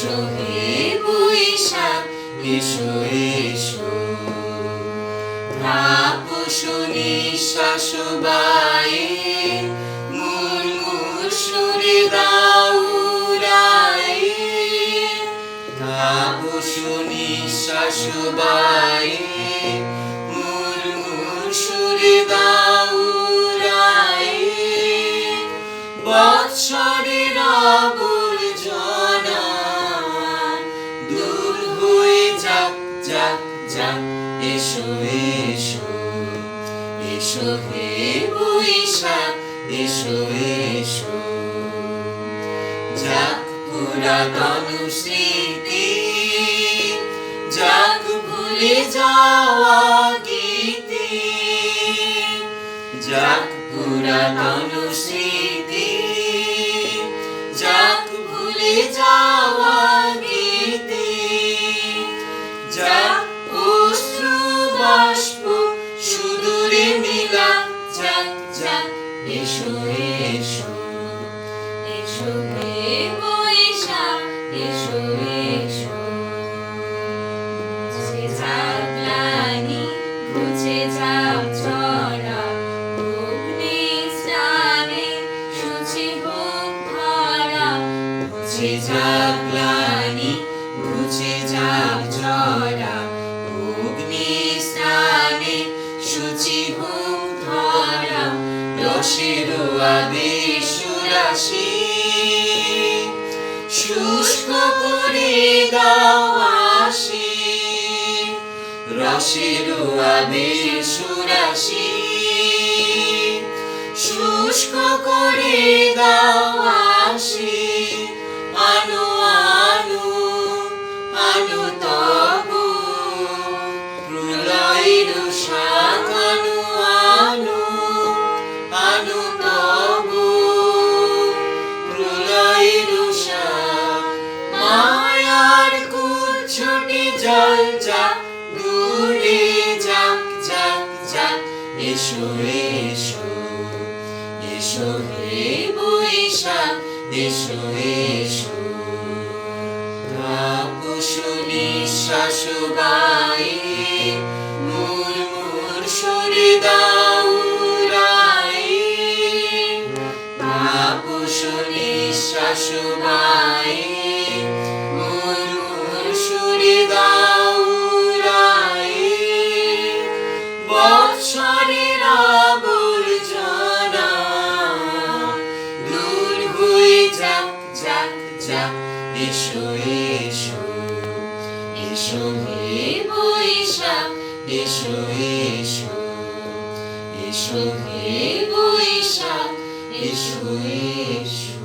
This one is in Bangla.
এসো হে বৈশাখ এসো এসো তাপসী নিঃশ্বাস বায়ে মুর্মুর সুরে দাও উড়ায়ে তাপসী নিঃশ্বাস বায়ে মুর্মুর সুরে দাও উড়ায়ে বৎসরের আবর্জনা দূর হয়ে যাক যাক যাক এসো এসো এসো হে বৈশাখ এসো এসো যাক পুরাতন স্মৃতি যাক ভুলে যাওয়া গীতি যাক পুরাতন স্মৃতি যাক ভুলে যাওয়া গীতি যাক অশ্রু বাষ্প সুদূরে মিলা যাক যাক এসো এসো এসো হে বৈশাখ এসো এসো মুছে যাক গ্লানি মুছে যাক ঝরা অগ্নি স্নানে শুচি হোক ধরা মুছে যাক গ্লানি মুছে যাক ঝরা অগ্নি স্নানে শুচি হোক ধরা রসের আবেশ রাশি শুষ্ক করে দাও আসি রসের আবেশ রাশি শুষ্ক করে দাও আসি আনো আনো আনো তবু প্রলয়ের শাখ আনো আনো আনো তবু প্রলয়ের শাখ মায়ার কুচ্ছটি জল যাক দূরে যাক যাক যাক এসো এসো এসো হে বৈশাখ এসো এসো তাপসী নিঃশ্বাস বায়ে মুর্মুর সুরে দাও উড়ায়ে তাপসী নিঃশ্বাস বায়ে মুর্মুর সুরে দাও উড়ায়ে বৎসরের আবর্জনা দূর হয়ে যাক যাক যাক এসো এসো এসো হে বৈশাখ এসো এসো এসো হে বৈশাখ এসো এসো